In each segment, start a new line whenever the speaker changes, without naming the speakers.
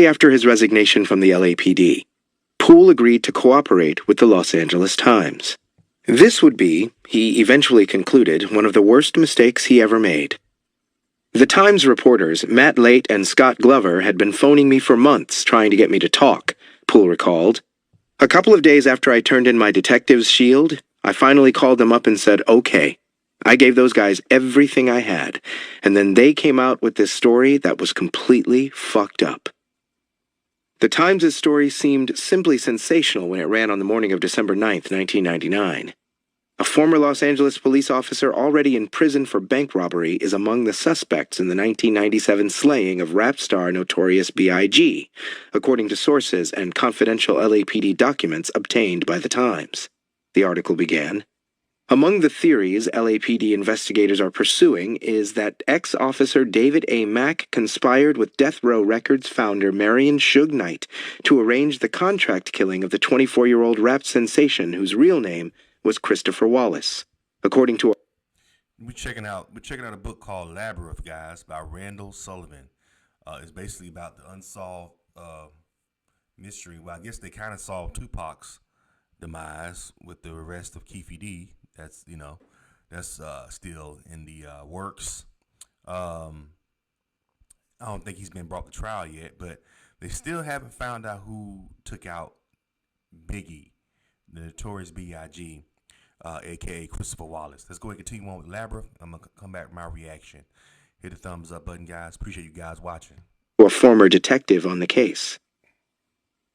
After his resignation from the LAPD, Poole agreed to cooperate with the Los Angeles Times. This would be, he eventually concluded, one of the worst mistakes he ever made. The Times reporters, Matt Late and Scott Glover, had been phoning me for months trying to get me to talk, Poole recalled. A couple of days after I turned in my detective's shield, I finally called them up and said, okay. I gave those guys everything I had, and then they came out with this story that was completely fucked up. The Times' story seemed simply sensational when it ran on the morning of December 9th, 1999. A former Los Angeles police officer already in prison for bank robbery is among the suspects in the 1997 slaying of rap star Notorious B.I.G., according to sources and confidential LAPD documents obtained by the Times. The article began, among the theories LAPD investigators are pursuing is that ex-officer David A. Mack conspired with Death Row Records founder Marion Suge Knight to arrange the contract killing of the 24-year-old rap sensation whose real name was Christopher Wallace. According to
we're checking out a book called Labyrinth, guys, by Randall Sullivan. It's basically about the unsolved mystery. Well, I guess they kind of solved Tupac's demise with the arrest of Keefe D. That's still in the works. I don't think he's been brought to trial yet, but they still haven't found out who took out Biggie, the Notorious B.I.G., a.k.a. Christopher Wallace. Let's go ahead and continue on with Labyrinth. I'm going to come back with my reaction. Hit the thumbs up button, guys. Appreciate you guys watching.
A former detective on the case.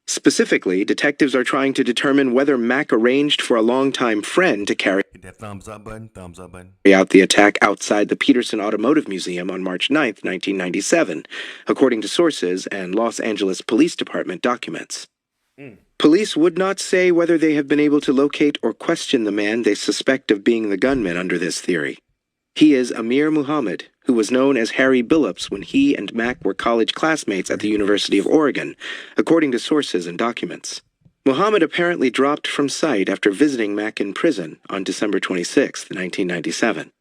Specifically, detectives are trying to determine whether Mack arranged for a longtime friend to carry
Hit that thumbs up button.
Out the attack outside the Peterson Automotive Museum on March 9, 1997, according to sources and Los Angeles Police Department documents. Police would not say whether they have been able to locate or question the man they suspect of being the gunman under this theory. He is Amir Muhammad, who was known as Harry Billups when he and Mack were college classmates at the University of Oregon, according to sources and documents. Muhammad apparently dropped from sight after visiting Mack in prison on December 26, 1997.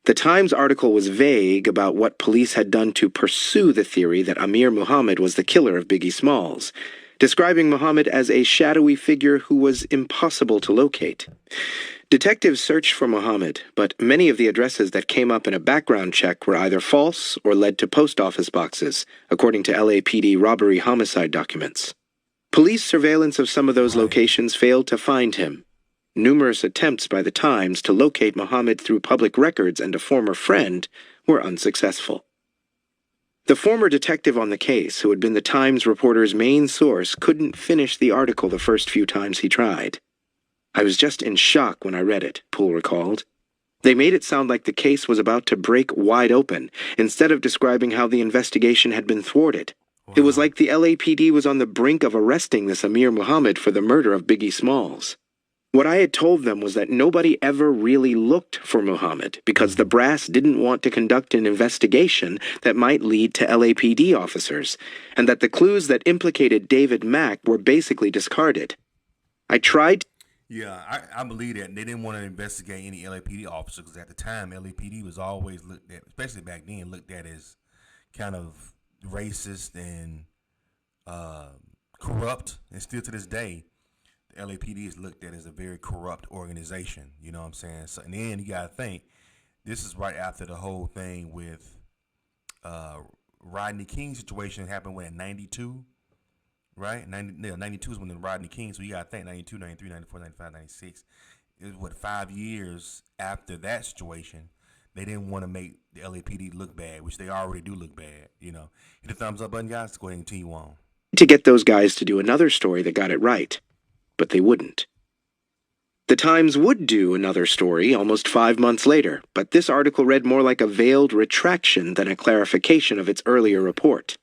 The Times article was vague about what police had done to pursue the theory that Amir Muhammad was the killer of Biggie Smalls, describing Muhammad as a shadowy figure who was impossible to locate. Detectives searched for Muhammad, but many of the addresses that came up in a background check were either false or led to post office boxes, according to LAPD robbery homicide documents. Police surveillance of some of those locations failed to find him. Numerous attempts by the Times to locate Muhammad through public records and a former friend were unsuccessful. The former detective on the case, who had been the Times reporter's main source, couldn't finish the article the first few times he tried. I was just in shock when I read it, Poole recalled. They made it sound like the case was about to break wide open, instead of describing how the investigation had been thwarted. Wow. It was like the LAPD was on the brink of arresting this Amir Muhammad for the murder of Biggie Smalls. What I had told them was that nobody ever really looked for Muhammad because the brass didn't want to conduct an investigation that might lead to LAPD officers, and that the clues that implicated David Mack were basically discarded. I tried...
Yeah, I believe that they didn't want to investigate any LAPD officers because at the time, LAPD was always looked at, especially back then, looked at as kind of racist and corrupt. And still to this day, the LAPD is looked at as a very corrupt organization. You know what I'm saying? So, and then you got to think, this is right after the whole thing with Rodney King situation happened when, in 92? Right? 92 is when the Rodney King, so you got to think 92, 93, 94, 95, 96. It was, what, 5 years after that situation. They didn't want to make the LAPD look bad, which they already do look bad, you know. Hit the thumbs up button, guys. Let's go ahead and continue on.
To get those guys to do another story that got it right, but they wouldn't. The Times would do another story almost 5 months later, but this article read more like a veiled retraction than a clarification of its earlier report.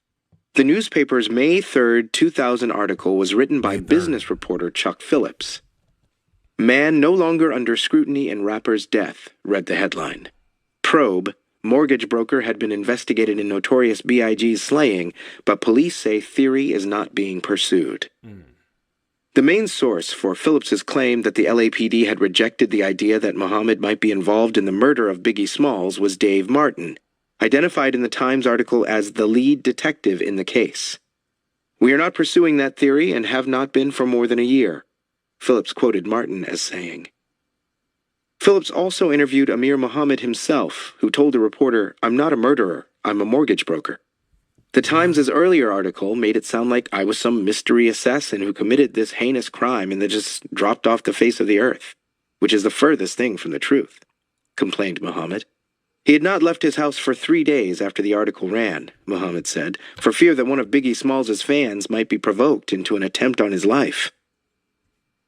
The newspaper's May 3, 2000 article was written by business reporter Chuck Phillips. Man no longer under scrutiny in rapper's death, read the headline. Probe, mortgage broker had been investigated in Notorious B.I.G.'s slaying, but police say theory is not being pursued. The main source for Phillips's claim that the LAPD had rejected the idea that Muhammad might be involved in the murder of Biggie Smalls was Dave Martin, identified in the Times article as the lead detective in the case. "We are not pursuing that theory and have not been for more than a year," Phillips quoted Martin as saying. Phillips also interviewed Amir Muhammad himself, who told a reporter, "I'm not a murderer, I'm a mortgage broker." The Times' earlier article made it sound like I was some mystery assassin who committed this heinous crime and then just dropped off the face of the earth, which is the furthest thing from the truth, complained Muhammad. He had not left his house for 3 days after the article ran, Muhammad said, for fear that one of Biggie Smalls' fans might be provoked into an attempt on his life.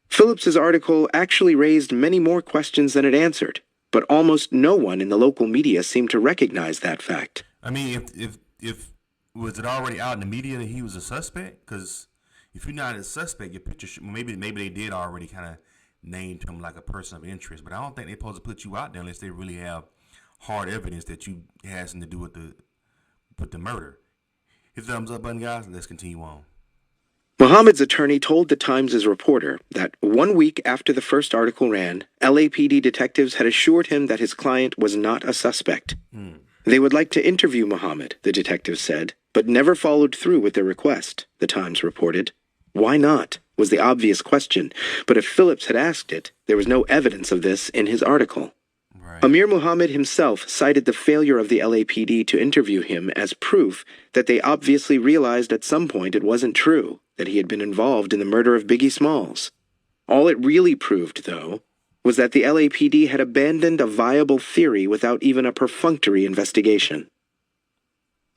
Phillips's article actually raised many more questions than it answered, but almost no one in the local media seemed to recognize that fact.
I mean, if was it already out in the media that he was a suspect? Because if you're not a suspect, your picture maybe they did already kind of named him like a person of interest, but I don't think they're supposed to put you out there unless they really have hard evidence that you had something to do with the murder. Hit the thumbs up button, guys. Let's continue on.
Muhammad's attorney told the Times' reporter that 1 week after the first article ran, LAPD detectives had assured him that his client was not a suspect. They would like to interview Muhammad, the detective said, but never followed through with their request, the Times reported. Why not, was the obvious question, but if Phillips had asked it, there was no evidence of this in his article. Right. Amir Muhammad himself cited the failure of the LAPD to interview him as proof that they obviously realized at some point it wasn't true, that he had been involved in the murder of Biggie Smalls. All it really proved, though, was that the LAPD had abandoned a viable theory without even a perfunctory investigation.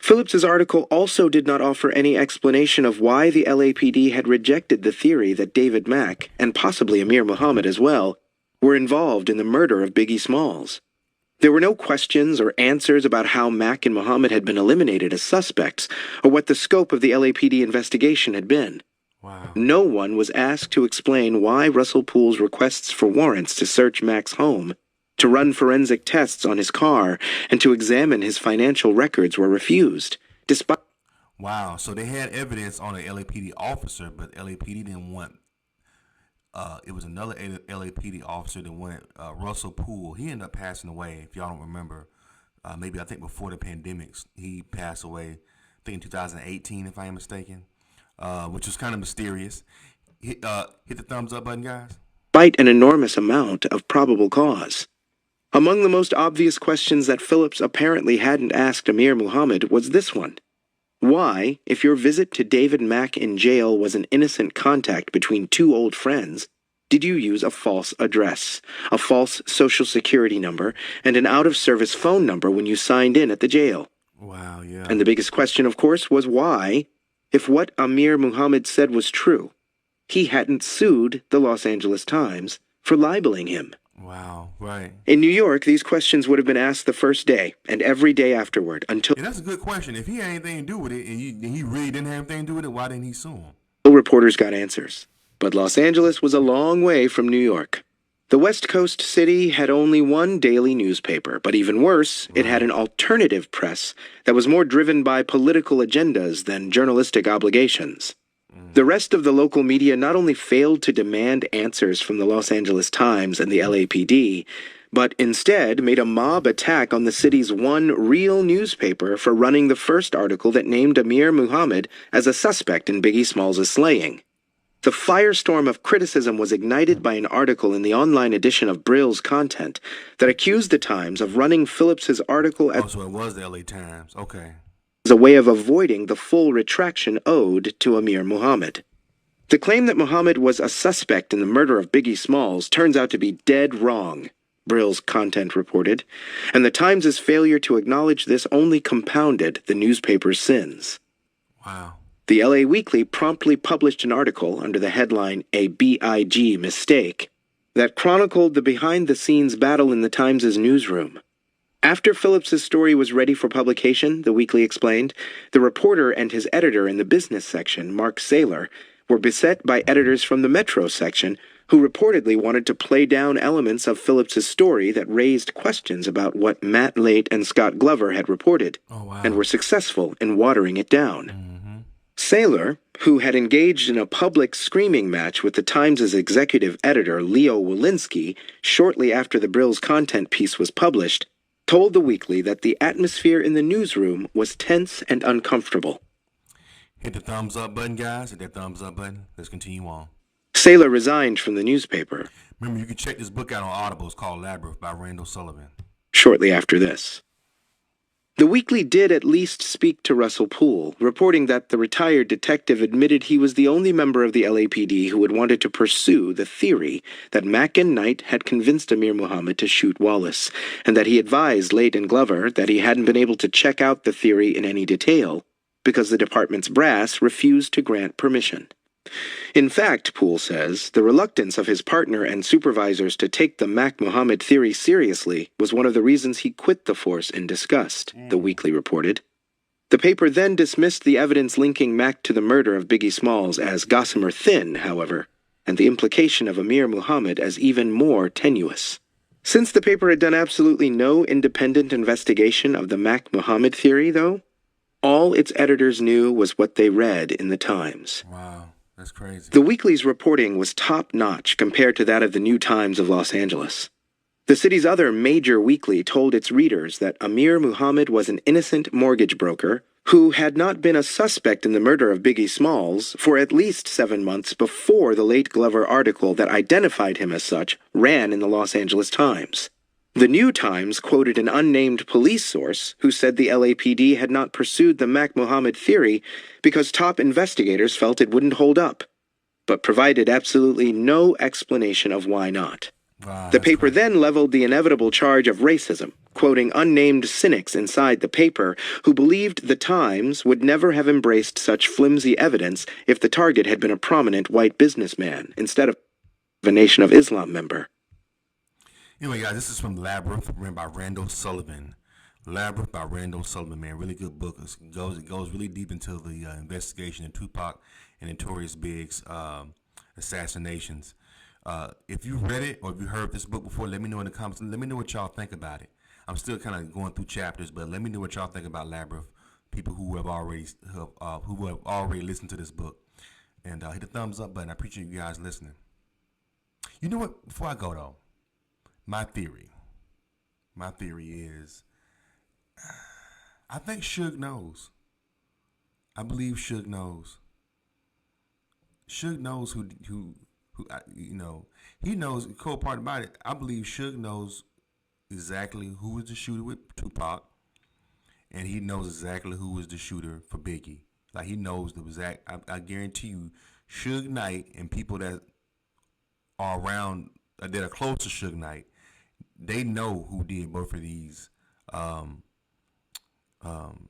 Phillips's article also did not offer any explanation of why the LAPD had rejected the theory that David Mack, and possibly Amir Muhammad as well, were involved in the murder of Biggie Smalls. There were no questions or answers about how Mack and Muhammad had been eliminated as suspects, or what the scope of the LAPD investigation had been. Wow. No one was asked to explain why Russell Poole's requests for warrants to search Mack's home, to run forensic tests on his car, and to examine his financial records were refused, despite...
Wow, so they had evidence on an LAPD officer, but LAPD didn't want... it was another LAPD officer that wanted Russell Poole. He ended up passing away, if y'all don't remember. Maybe I think before the pandemics, he passed away, I think in 2018, if I am mistaken, which was kind of mysterious. Hit the thumbs up button, guys.
Despite an enormous amount of probable cause. Among the most obvious questions that Phillips apparently hadn't asked Amir Muhammad was this one. Why, if your visit to David Mack in jail was an innocent contact between two old friends, did you use a false address, a false social security number, and an out-of-service phone number when you signed in at the jail?
Wow, yeah.
And the biggest question, of course, was why, if what Amir Muhammad said was true, he hadn't sued the Los Angeles Times for libeling him.
Wow, right.
In New York, these questions would have been asked the first day and every day afterward until...
Yeah, that's a good question. If he had anything to do with it and he really didn't have anything to do with it, why didn't he sue him?
Reporters got answers. But Los Angeles was a long way from New York. The West Coast city had only one daily newspaper, but even worse, it had an alternative press that was more driven by political agendas than journalistic obligations. The rest of the local media not only failed to demand answers from the Los Angeles Times and the LAPD, but instead made a mob attack on the city's one real newspaper for running the first article that named Amir Muhammad as a suspect in Biggie Smalls' slaying. The firestorm of criticism was ignited by an article in the online edition of Brill's Content that accused the Times of running Phillips's article as...
Oh, so it was the LA Times. Okay.
As a way of avoiding the full retraction owed to Amir Muhammad. The claim that Muhammad was a suspect in the murder of Biggie Smalls turns out to be dead wrong, Brill's Content reported, and the Times' failure to acknowledge this only compounded the newspaper's sins.
Wow.
The LA Weekly promptly published an article under the headline, "A BIG Mistake," that chronicled the behind-the-scenes battle in the Times' newsroom. After Phillips's story was ready for publication, the Weekly explained, the reporter and his editor in the business section, Mark Saylor, were beset by editors from the Metro section who reportedly wanted to play down elements of Phillips's story that raised questions about what Matt Late and Scott Glover had reported, and were successful in watering it down. Saylor, who had engaged in a public screaming match with the Times' executive editor, Leo Walensky, shortly after the Brill's Content piece was published, told the Weekly that the atmosphere in the newsroom was tense and uncomfortable.
Hit the thumbs up button, guys. Hit that thumbs up button. Let's continue on.
Saylor resigned from the newspaper.
Remember, you can check this book out on Audible. It's called Labyrinth by Randall Sullivan.
Shortly after this. The Weekly did at least speak to Russell Poole, reporting that the retired detective admitted he was the only member of the LAPD who had wanted to pursue the theory that Mack and Knight had convinced Amir Muhammad to shoot Wallace, and that he advised Late and Glover that he hadn't been able to check out the theory in any detail because the department's brass refused to grant permission. In fact, Poole says, the reluctance of his partner and supervisors to take the Mack Muhammad theory seriously was one of the reasons he quit the force in disgust, the Weekly reported. The paper then dismissed the evidence linking Mack to the murder of Biggie Smalls as gossamer thin, however, and the implication of Amir Muhammad as even more tenuous. Since the paper had done absolutely no independent investigation of the Mack Muhammad theory, though, all its editors knew was what they read in the Times.
Wow. That's crazy.
The Weekly's reporting was top-notch compared to that of the New Times of Los Angeles. The city's other major weekly told its readers that Amir Muhammad was an innocent mortgage broker who had not been a suspect in the murder of Biggie Smalls for at least 7 months before the late Glover article that identified him as such ran in the Los Angeles Times. The New Times quoted an unnamed police source who said the LAPD had not pursued the Mack Muhammad theory because top investigators felt it wouldn't hold up, but provided absolutely no explanation of why not.
Wow,
the paper then leveled the inevitable charge of racism, quoting unnamed cynics inside the paper who believed the Times would never have embraced such flimsy evidence if the target had been a prominent white businessman instead of a Nation of Islam member.
Anyway, guys, this is from Labyrinth, written by Randall Sullivan. Labyrinth by Randall Sullivan, man, really good book. It goes really deep into the investigation of Tupac and Notorious Big's assassinations. If you read it or if you heard this book before, let me know in the comments. Let me know what y'all think about it. I'm still kind of going through chapters, but let me know what y'all think about Labyrinth. People who have already listened to this book, and hit the thumbs up button. I appreciate you guys listening. You know what? Before I go though, my theory is, I think Suge knows. I believe Suge knows. Suge knows who he knows. The cool part about it, I believe Suge knows exactly who was the shooter with Tupac, and he knows exactly who was the shooter for Biggie. Like, he knows the exact. I guarantee you, Suge Knight and people that are around, that are close to Suge Knight, they know who did both of these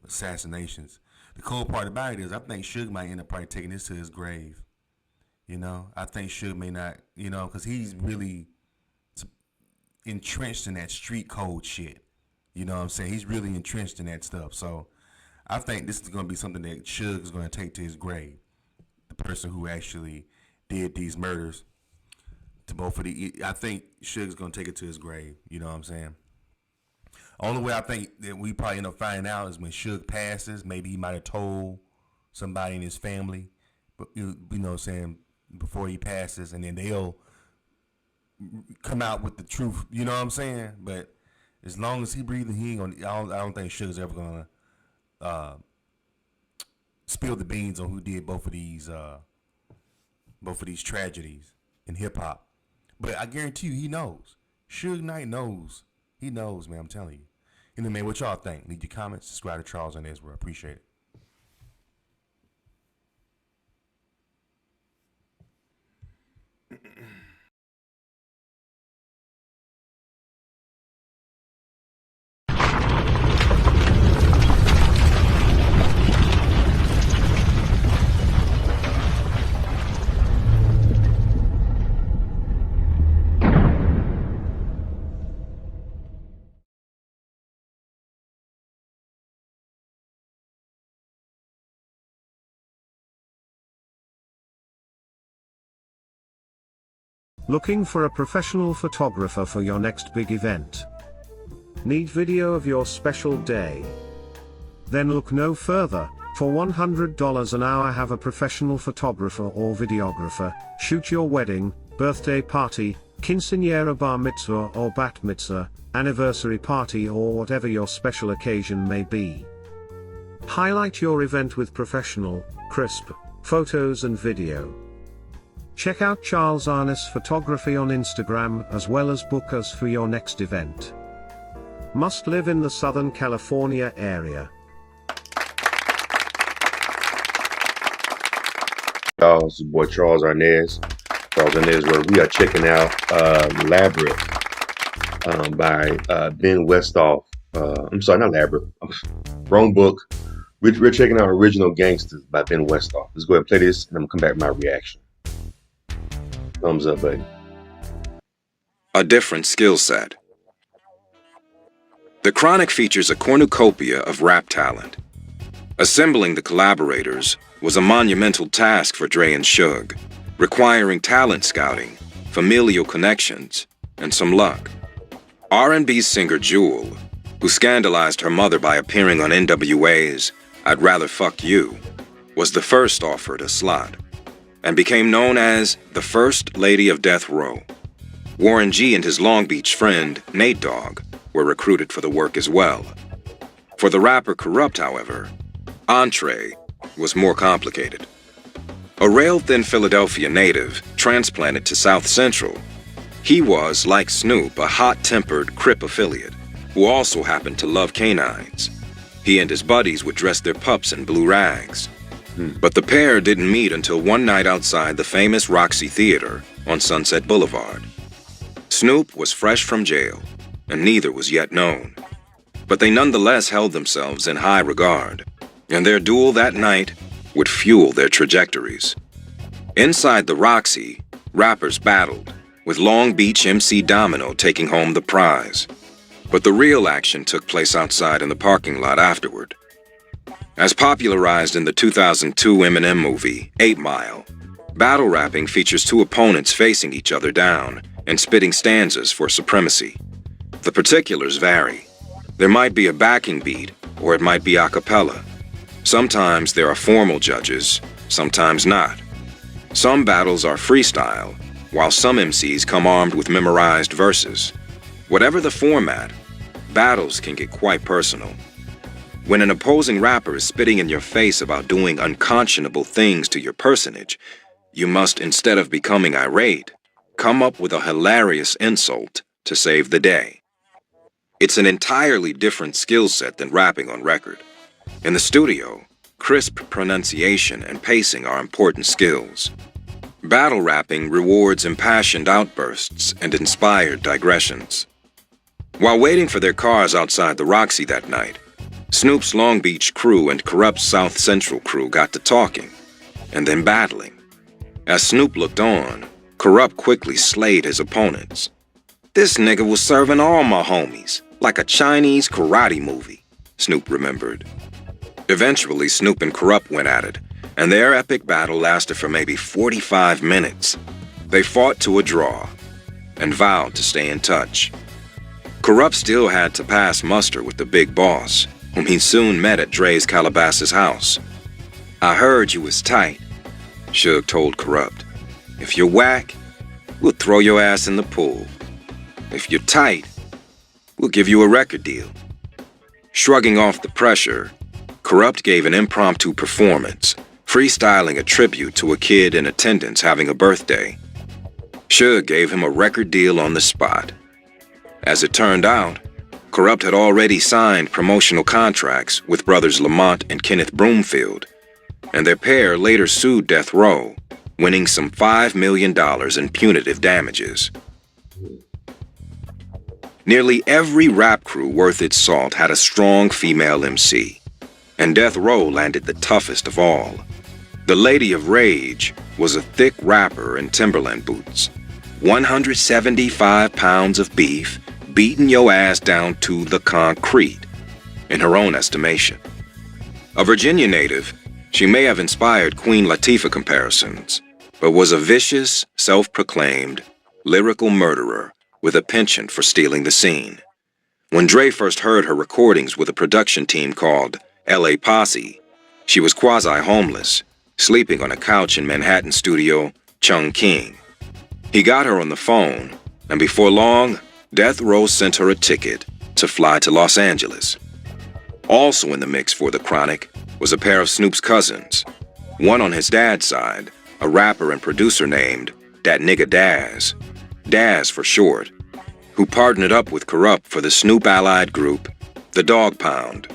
assassinations. The cool part about it is, I think Suge might end up probably taking this to his grave. You know, I think Suge may not, because he's really entrenched in that street code shit. You know what I'm saying? He's really entrenched in that stuff. So I think this is going to be something that Suge is going to take to his grave. The person who actually did these murders to both of the, I think Suge is going to take it to his grave. You know what I'm saying? Only way I think that we probably end up finding out is when Suge passes. Maybe he might have told somebody in his family, but you know what I'm saying, before he passes, and then they'll come out with the truth. You know what I'm saying? But as long as he breathing, he ain't gonna. I don't think Suge's ever gonna spill the beans on who did both of these tragedies in hip hop. But I guarantee you, he knows. Suge Knight knows. He knows, man. I'm telling you. Anyway, man, what y'all think? Leave your comments. Subscribe to Charles and Ezra. Appreciate it.
Looking for a professional photographer for your next big event? Need video of your special day? Then look no further. For $100 an hour, have a professional photographer or videographer shoot your wedding, birthday party, quinceañera, bar mitzvah or bat mitzvah, anniversary party, or whatever your special occasion may be. Highlight your event with professional, crisp photos and video. Check out Charles Arness Photography on Instagram as well as book us for your next event. Must live in the Southern California area.
Y'all, it's your boy Charles Arnez. Where we are checking out Labyrinth by Ben Westhoff. I'm sorry, not Labyrinth. Wrong book. We're checking out Original Gangsters by Ben Westhoff. Let's go ahead and play this, and I'm going to come back with my reaction. Thumbs up, buddy.
A different skill set. The Chronic features a cornucopia of rap talent. Assembling the collaborators was a monumental task for Dre and Suge, requiring talent scouting, familial connections, and some luck. R&B singer Jewel, who scandalized her mother by appearing on NWA's I'd Rather Fuck You, was the first offered a slot, and became known as the First Lady of Death Row. Warren G and his Long Beach friend, Nate Dogg, were recruited for the work as well. For the rapper Kurupt, however, entree was more complicated. A rail-thin Philadelphia native transplanted to South Central, he was, like Snoop, a hot-tempered Crip affiliate who also happened to love canines. He and his buddies would dress their pups in blue rags. But the pair didn't meet until one night outside the famous Roxy Theater on Sunset Boulevard. Snoop was fresh from jail, and neither was yet known. But they nonetheless held themselves in high regard, and their duel that night would fuel their trajectories. Inside the Roxy, rappers battled, with Long Beach MC Domino taking home the prize. But the real action took place outside in the parking lot afterward. As popularized in the 2002 Eminem movie, 8 Mile, battle rapping features two opponents facing each other down and spitting stanzas for supremacy. The particulars vary. There might be a backing beat, or it might be a cappella. Sometimes there are formal judges, sometimes not. Some battles are freestyle, while some MCs come armed with memorized verses. Whatever the format, battles can get quite personal. When an opposing rapper is spitting in your face about doing unconscionable things to your personage, you must, instead of becoming irate, come up with a hilarious insult to save the day. It's an entirely different skill set than rapping on record. In the studio, crisp pronunciation and pacing are important skills. Battle rapping rewards impassioned outbursts and inspired digressions. While waiting for their cars outside the Roxy that night, Snoop's Long Beach crew and Kurupt's South Central crew got to talking, and then battling. As Snoop looked on, Kurupt quickly slayed his opponents. "This nigga was serving all my homies, like a Chinese karate movie," Snoop remembered. Eventually, Snoop and Kurupt went at it, and their epic battle lasted for maybe 45 minutes. They fought to a draw, and vowed to stay in touch. Kurupt still had to pass muster with the big boss, whom he soon met at Dre's Calabasas house. "I heard you was tight," Suge told Kurupt. "If you're whack, we'll throw your ass in the pool. If you're tight, we'll give you a record deal." Shrugging off the pressure, Kurupt gave an impromptu performance, freestyling a tribute to a kid in attendance having a birthday. Suge gave him a record deal on the spot. As it turned out, Kurupt had already signed promotional contracts with brothers Lamont and Kenneth Broomfield, and their pair later sued Death Row, winning some $5 million in punitive damages. Nearly every rap crew worth its salt had a strong female MC, and Death Row landed the toughest of all. The Lady of Rage was a thick rapper in Timberland boots, 175 pounds of beef, beating your ass down to the concrete, in her own estimation. A Virginia native, she may have inspired Queen Latifah comparisons, but was a vicious, self-proclaimed, lyrical murderer with a penchant for stealing the scene. When Dre first heard her recordings with a production team called LA Posse, she was quasi-homeless, sleeping on a couch in Manhattan studio Chung King. He got her on the phone, and before long, Death Row sent her a ticket to fly to Los Angeles. Also in the mix for the Chronic was a pair of Snoop's cousins, one on his dad's side, a rapper and producer named Dat Nigga Daz, Daz for short, who partnered up with Kurupt for the Snoop allied group, the Dog Pound.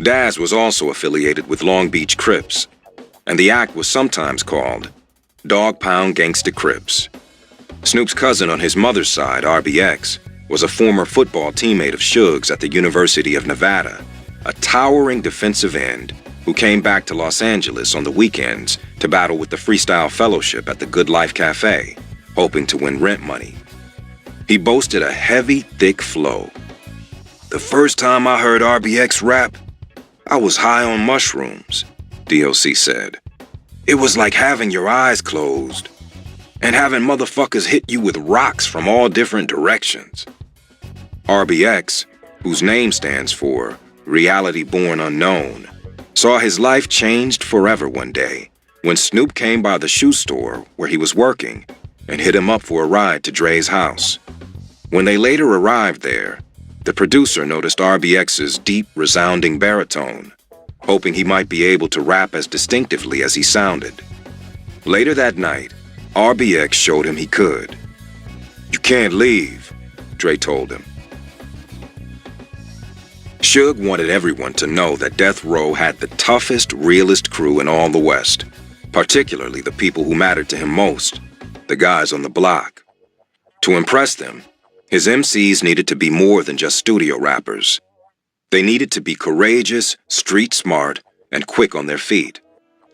Daz was also affiliated with Long Beach Crips, and the act was sometimes called Dog Pound Gangsta Crips. Snoop's cousin on his mother's side, RBX, was a former football teammate of Suge's at the University of Nevada, a towering defensive end who came back to Los Angeles on the weekends to battle with the Freestyle Fellowship at the Good Life Cafe, hoping to win rent money. He boasted a heavy, thick flow. "The first time I heard RBX rap, I was high on mushrooms," DOC said. "It was like having your eyes closed and having motherfuckers hit you with rocks from all different directions." RBX, whose name stands for Reality Born Unknown, saw his life changed forever one day when Snoop came by the shoe store where he was working and hit him up for a ride to Dre's house. When they later arrived there, the producer noticed RBX's deep, resounding baritone, hoping he might be able to rap as distinctively as he sounded. Later that night, RBX showed him he could. "You can't leave," Dre told him. Suge wanted everyone to know that Death Row had the toughest, realest crew in all the West, particularly the people who mattered to him most, the guys on the block. To impress them, his MCs needed to be more than just studio rappers. They needed to be courageous, street smart, and quick on their feet.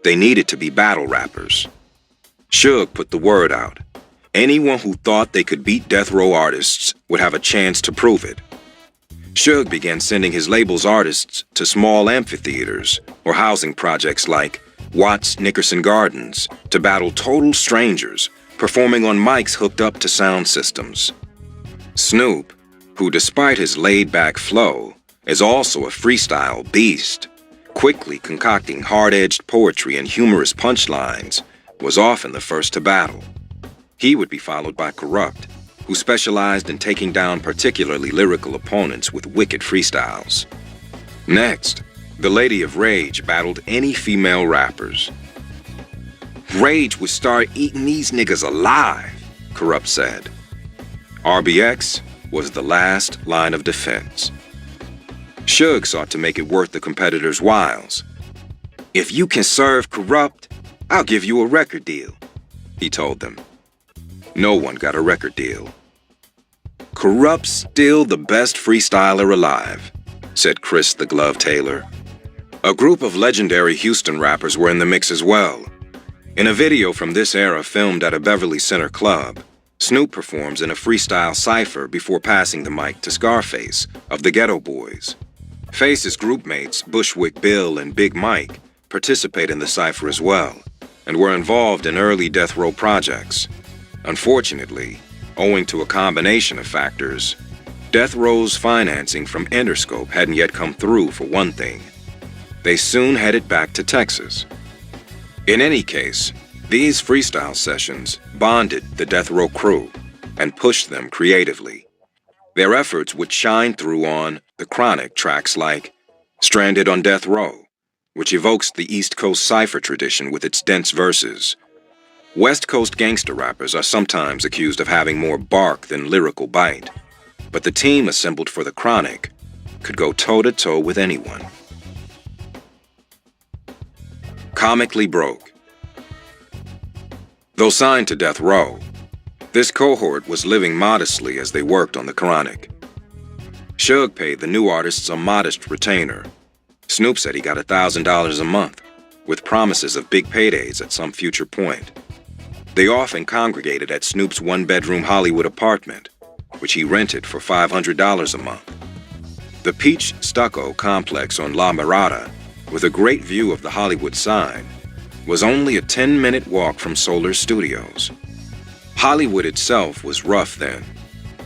They needed to be battle rappers. Suge put the word out. Anyone who thought they could beat Death Row artists would have a chance to prove it. Suge began sending his label's artists to small amphitheaters or housing projects like Watts Nickerson Gardens to battle total strangers, performing on mics hooked up to sound systems. Snoop, who despite his laid-back flow, is also a freestyle beast, quickly concocting hard-edged poetry and humorous punchlines, was often the first to battle. He would be followed by Kurupt, who specialized in taking down particularly lyrical opponents with wicked freestyles. Next, the Lady of Rage battled any female rappers. "Rage would start eating these niggas alive," Kurupt said. RBX was the last line of defense. Suge sought to make it worth the competitors' whiles. "If you can serve Kurupt, I'll give you a record deal," he told them. No one got a record deal. "Kurupt's still the best freestyler alive," said Chris the Glove Taylor. A group of legendary Houston rappers were in the mix as well. In a video from this era filmed at a Beverly Center club, Snoop performs in a freestyle cypher before passing the mic to Scarface of the Ghetto Boys. Face's groupmates Bushwick Bill and Big Mike participate in the cypher as well and were involved in early Death Row projects. Unfortunately, owing to a combination of factors, Death Row's financing from Interscope hadn't yet come through for one thing. They soon headed back to Texas. In any case, these freestyle sessions bonded the Death Row crew and pushed them creatively. Their efforts would shine through on the Chronic tracks like Stranded on Death Row, which evokes the East Coast cypher tradition with its dense verses. West Coast gangster rappers are sometimes accused of having more bark than lyrical bite, but the team assembled for the Chronic could go toe-to-toe with anyone. Comically broke. Though signed to Death Row, this cohort was living modestly as they worked on the Chronic. Suge paid the new artists a modest retainer. Snoop said he got $1,000 a month, with promises of big paydays at some future point. They often congregated at Snoop's one-bedroom Hollywood apartment, which he rented for $500 a month. The Peach Stucco complex on La Mirada, with a great view of the Hollywood sign, was only a 10-minute walk from Solar Studios. Hollywood itself was rough then.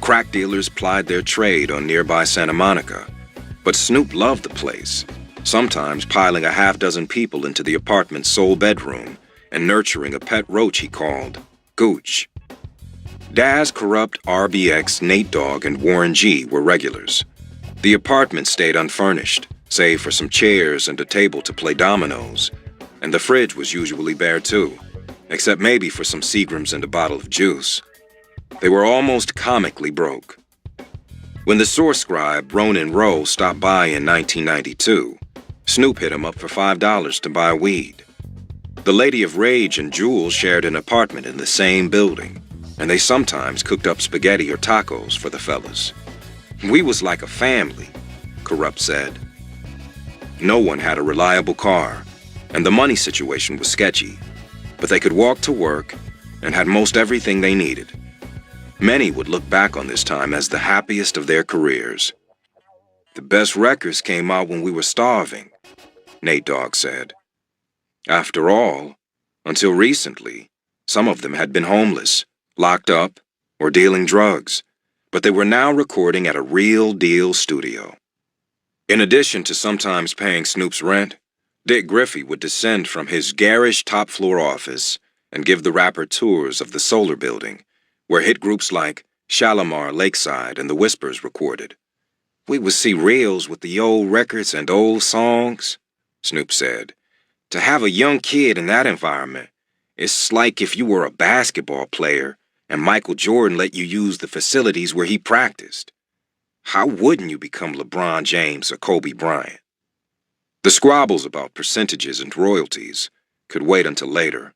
Crack dealers plied their trade on nearby Santa Monica, but Snoop loved the place, sometimes piling a half-dozen people into the apartment's sole bedroom and nurturing a pet roach he called Gooch. Daz, Kurupt, RBX, Nate Dogg, and Warren G were regulars. The apartment stayed unfurnished, save for some chairs and a table to play dominoes, and the fridge was usually bare too, except maybe for some Seagrams and a bottle of juice. They were almost comically broke. When the source scribe, Ronan Rowe, stopped by in 1992, Snoop hit him up for $5 to buy weed. The Lady of Rage and Jewel shared an apartment in the same building, and they sometimes cooked up spaghetti or tacos for the fellas. We was like a family, Kurupt said. No one had a reliable car, and the money situation was sketchy, but they could walk to work and had most everything they needed. Many would look back on this time as the happiest of their careers. The best records came out when we were starving, Nate Dogg said. After all, until recently, some of them had been homeless, locked up, or dealing drugs, but they were now recording at a real deal studio. In addition to sometimes paying Snoop's rent, Dick Griffey would descend from his garish top-floor office and give the rapper tours of the Solar Building, where hit groups like Shalimar, Lakeside, and The Whispers recorded. We would see reels with the old records and old songs, Snoop said. To have a young kid in that environment, it's like if you were a basketball player and Michael Jordan let you use the facilities where he practiced. How wouldn't you become LeBron James or Kobe Bryant? The squabbles about percentages and royalties could wait until later.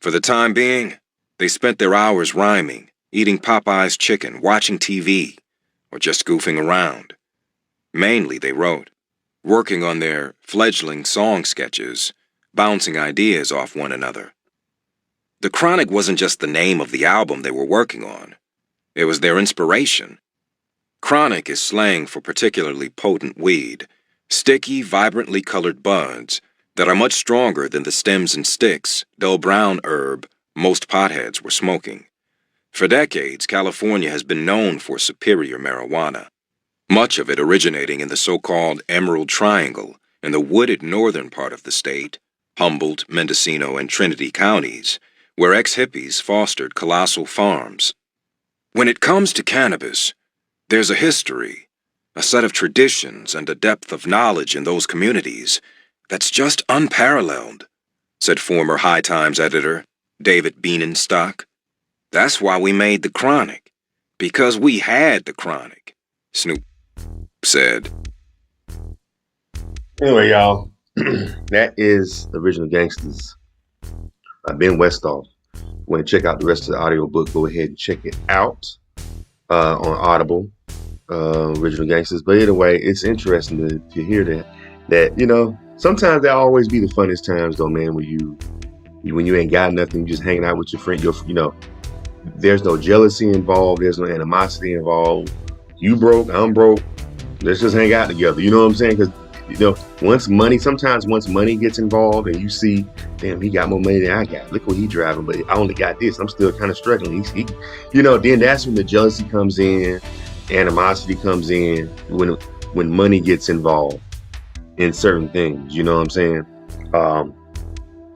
For the time being, they spent their hours rhyming, eating Popeye's chicken, watching TV, or just goofing around. Mainly they wrote, working on their fledgling song sketches, bouncing ideas off one another. The Chronic wasn't just the name of the album they were working on. It was their inspiration. Chronic is slang for particularly potent weed, sticky, vibrantly colored buds that are much stronger than the stems and sticks, dull brown herb most potheads were smoking. For decades, California has been known for superior marijuana, much of it originating in the so-called Emerald Triangle in the wooded northern part of the state, Humboldt, Mendocino, and Trinity counties, where ex-hippies fostered colossal farms. When it comes to cannabis, there's a history, a set of traditions, and a depth of knowledge in those communities that's just unparalleled, said former High Times editor David Bienenstock. That's why we made the Chronic, because we had the Chronic, Snoop said.
Anyway, y'all, that is the Original Gangsters by Ben Westhoff. Want to check out the rest of the audiobook, go ahead and check it out on Audible, Original Gangsters. But anyway, it's interesting to hear that, you know, sometimes that always be the funnest times though, man, when you ain't got nothing, you just hanging out with your friend, you know, there's no jealousy involved, there's no animosity involved. You broke, I'm broke, let's just hang out together, you know what I'm saying? Because, you know, once money gets involved and you see, damn, he got more money than I got. Look what he driving, but I only got this. I'm still kind of struggling. He, you know, then that's when the jealousy comes in, animosity comes in, when money gets involved in certain things. You know what I'm saying?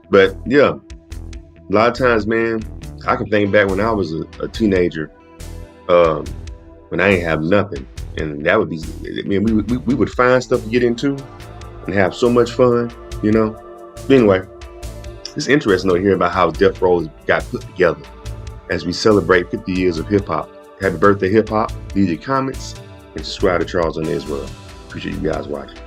But yeah, a lot of times, man, I can think back when I was a teenager, when I ain't have nothing. And that would be, I mean, we would find stuff to get into and have so much fun, you know. But anyway, it's interesting to hear about how Death Row got put together as we celebrate 50 years of hip hop. Happy birthday, hip hop. Leave your comments and subscribe to Charles on there as well. Appreciate you guys watching.